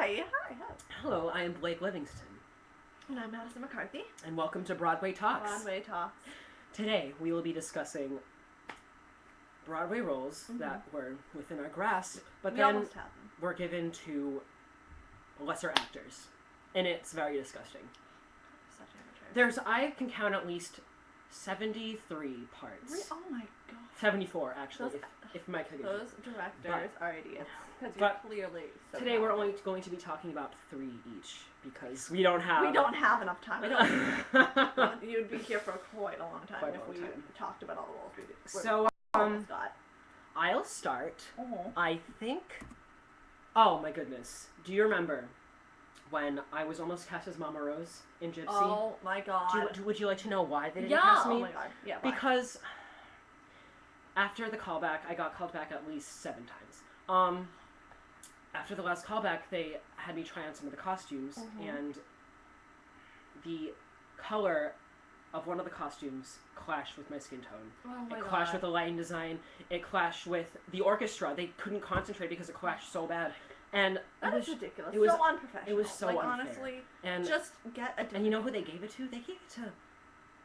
Hi. Hello, I am Blake Livingston. And I'm Madison McCarthy. And welcome to Broadway Talks. Broadway Talks. Today, we will be discussing Broadway roles that were within our grasp, but We then almost have them. were given to lesser actors. And it's very disgusting. Such amateurs. I can count at least 73 parts. Oh my god. 74, actually, if my calculation. Those directors are idiots. Because but you're clearly so today we're only going to be talking about 3 each, because we don't have... We don't have enough time. You'd be here for quite a long time if we talked about all the roles we did. So, I'll start. I think... Oh my goodness. Do you remember when I was almost cast as Mama Rose in Gypsy? Oh my god. Would you like to know why they didn't cast me? Oh my god. Yeah, why? Because after the callback, I got called back at least 7 times. After the last callback, they had me try on some of the costumes, and the color of one of the costumes clashed with my skin tone. Oh my it clashed god. with the lighting design. It clashed with the orchestra. They couldn't concentrate because it clashed so bad. And that is ridiculous. It was so unprofessional. It was so unfair. Honestly, and just get a different... And you know who they gave it to? They gave it to...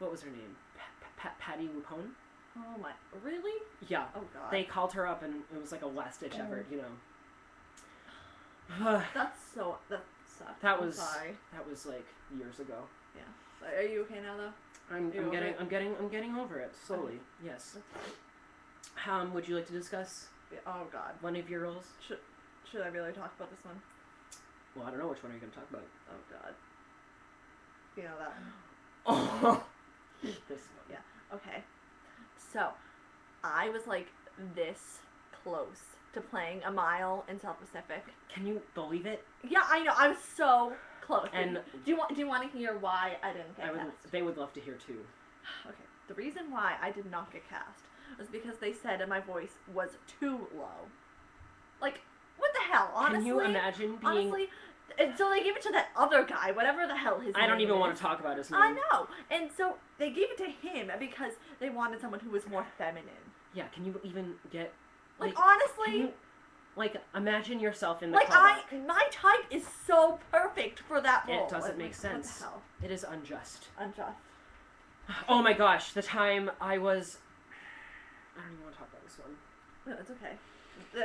What was her name? Patty Lupone? Oh my... Really? Yeah. Oh god. They called her up and it was like a last-ditch effort, you know. That sucked. That was... Sorry. That was like years ago. Yeah. Are you okay now though? I'm getting over it slowly. Yes. Would you like to discuss Oh god. one of your roles? Should I really talk about this one? Well, I don't know which one are you going to talk about. Oh god. You know that one. Oh. This one. Yeah. Okay. So, I was like this close to playing a mile in South Pacific. Can you believe it? Yeah, I know. I was so close. And do you want to hear why I didn't get cast? They would love to hear too. Okay. The reason why I did not get cast was because they said my voice was too low. Like, what the hell? Honestly. Can you imagine being? Honestly. And so they gave it to that other guy, whatever the hell his name is. I don't even want to talk about his name. I know. And so they gave it to him because they wanted someone who was more feminine. Yeah, can you even get... Like honestly... You, imagine yourself in the my type is so perfect for that role. It doesn't make sense. What the hell? It is unjust. Unjust. Oh my gosh, the time I was... I don't even want to talk about this one. No, it's okay.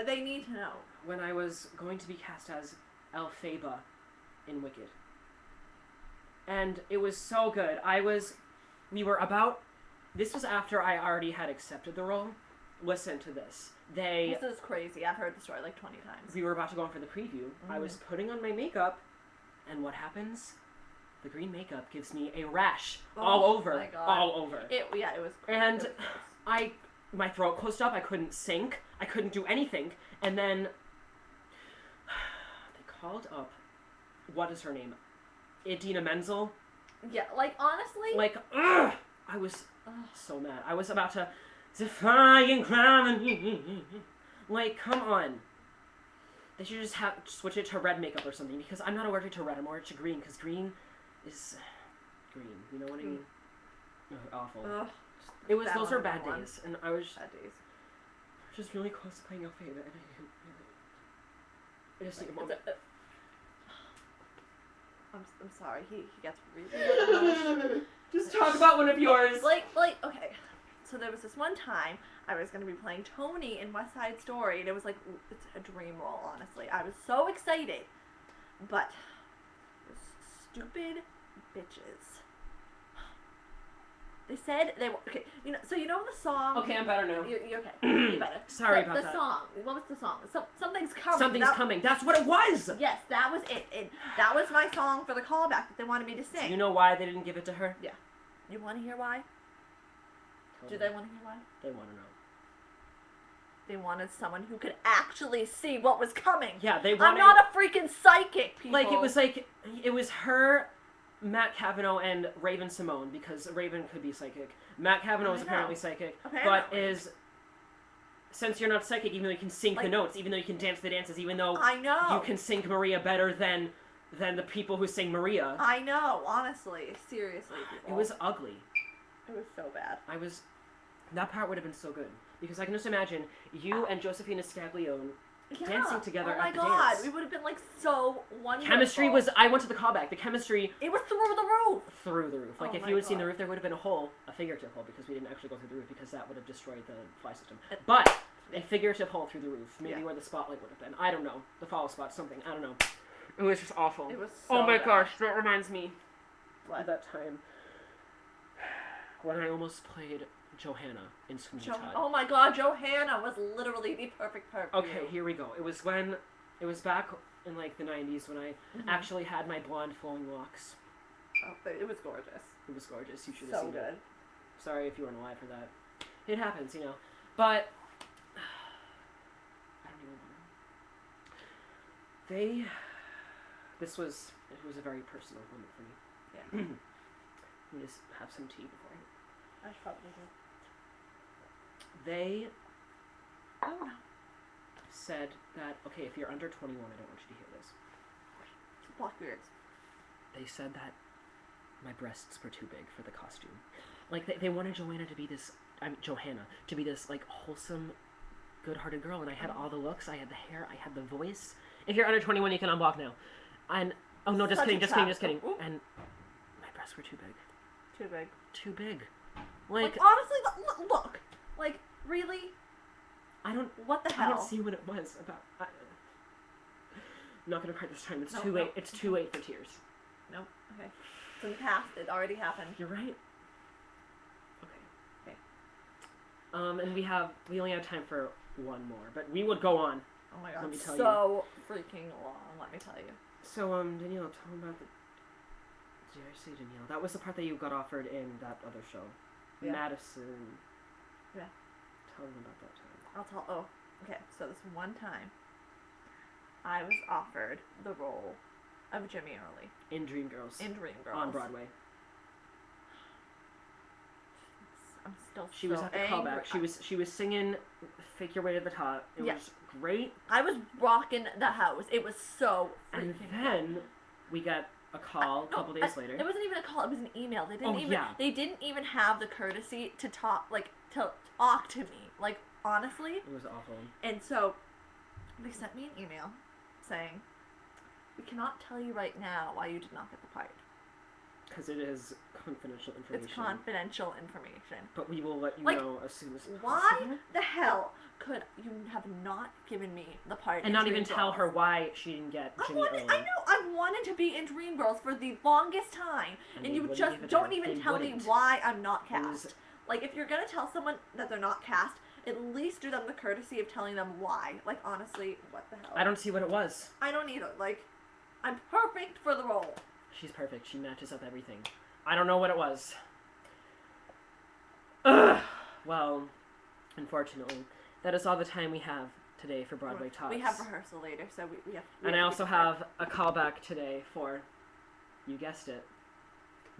They need to know. When I was going to be cast as Elphaba in Wicked. And it was so good. This was after I already had accepted the role. Listen to this. This is crazy. I've heard the story like 20 times. We were about to go on for the preview. I was putting on my makeup, and what happens? The green makeup gives me a rash all over. My God. All over. It was crazy. And my throat closed up. I couldn't sink. I couldn't do anything. And then they called up, what is her name? Idina Menzel? Yeah, honestly. Ugh! I was so mad. I was about to defying gravity. Come on. They should just switch it to red makeup or something, because I'm not allergic to red. I'm allergic to green, because green is green. You know what I mean? Awful. Those were bad days, and I was just really close to playing Elphaba, and I just need a moment. I'm sorry. He gets really Just talk about one of yours. Okay. So there was this one time I was going to be playing Tony in West Side Story, and it was it's a dream role, honestly. I was so excited. But those stupid bitches. They said they were... Okay, you know the song... Okay, I'm better now. You're okay. You're better. Sorry about that. The song. What was the song? Something's coming. Something's coming. That's what it was! Yes, that was it. And that was my song for the callback that they wanted me to sing. Do you know why they didn't give it to her? Yeah. You want to hear why? Do they want to hear why? They want to know. They wanted someone who could actually see what was coming. Yeah, they wanted... I'm not a freaking psychic, people. It was her, Matt Cavanaugh, and Raven Simone, because Raven could be psychic. Matt Cavanaugh is apparently psychic, since you're not psychic, even though you can sing the notes, even though you can dance the dances, even though you can sing Maria better than the people who sing Maria. I know, honestly. Seriously, people. It was ugly. It was so bad. That part would have been so good. Because I can just imagine you and Josephina Scaglione dancing together oh my at the god, dance. we would have been like so wonderful. Chemistry was, I went to the callback, the chemistry It was through the roof. through the roof. Like, Oh if my you had seen the God. roof, there would have been a hole, a figurative hole, because we didn't actually go through the roof, because that would have destroyed the fly system. But a figurative hole through the roof, maybe where the spotlight would have been. I don't know. The follow spot, something. I don't know. It was just awful. It was so oh my bad. gosh, that reminds me What? of that time when I almost played Johanna in Sweeney Todd. Oh my god, Johanna was literally the perfect part for Okay, you. here we go. It was back in like the 90s when I actually had my blonde flowing locks. Oh, but it was gorgeous. It was gorgeous. You should have So seen good. it. Sorry if you weren't alive for that. It happens, you know. But I don't even know. It was a very personal moment for me. Yeah. Let me just have some tea before I should probably do. They Oh no. said that, okay, if you're under 21, I don't want you to hear this. Block your ears. They said that my breasts were too big for the costume. Like, they wanted Johanna to be this, like, wholesome, good-hearted girl, and I had all the looks, I had the hair, I had the voice. If you're under 21, you can unblock now. And, oh no, just kidding. Ooh. And my breasts were too big. Too big. Too big. Like honestly, look. Like, really? What the hell? I don't see what it was about. I'm not gonna cry this time. It's too No. late. It's too late for tears. No. Okay. It's in the past. It already happened. You're right. Okay. Okay. And we only have time for one more, but we would go on. Oh my god. Let me tell so freaking long. Let me tell you. So, Danielle, tell me about the. Did I say Danielle? That was the part that you got offered in that other show, Yeah. Madison. Yeah. Tell them about that time. Oh, okay. So this one time, I was offered the role of Jimmy Early In Dreamgirls. in Dreamgirls On Broadway. I'm still. She was at the angry. callback. She was singing "Fake Your Way to the Top." It was great. I was rocking the house. It was so freaking. And then we got a call a couple days later. It wasn't even a call. It was an email. They didn't Oh, even. yeah. They didn't even have the courtesy to talk to me. Like, honestly. It was awful. And so, they sent me an email saying, "We cannot tell you right now why you did not get the part. Because it is confidential information. It's confidential information. But we will let you Like, know as soon as possible. Why the hell could you have not given me the part? And in not even tell Dreamgirls? her why she didn't get Jimmy Early. I know. I've wanted to be in Dreamgirls for the longest time, And and they you wouldn't just give it don't to her. even They tell me wouldn't. why I'm not It was- cast. Like, if you're gonna tell someone that they're not cast, at least do them the courtesy of telling them why. Like, honestly, what the hell? I don't see what it was. I don't either. Like, I'm perfect for the role. She's perfect. She matches up everything. I don't know what it was. Ugh. Well, unfortunately, that is all the time we have today for Broadway Talks. We have rehearsal later, so we have. And I also have a callback today for, you guessed it,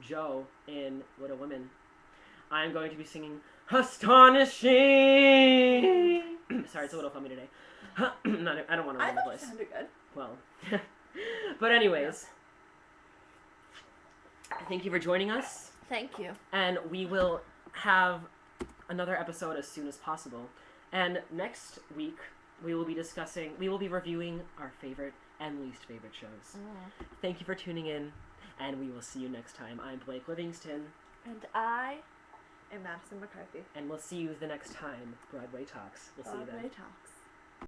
Joe in Little Women. I'm going to be singing Astonishing. Sorry, it's a little funny today. I don't want to I ruin the thought you voice. sounded good. Well, but anyways, thank you for joining us, Thank you. and we will have another episode as soon as possible. And next week, we will be reviewing our favorite and least favorite shows. Thank you for tuning in, and we will see you next time. I'm Blake Livingston. And I am Madison McCarthy. And we'll see you the next time Broadway Talks. We'll see you then. Broadway Talks.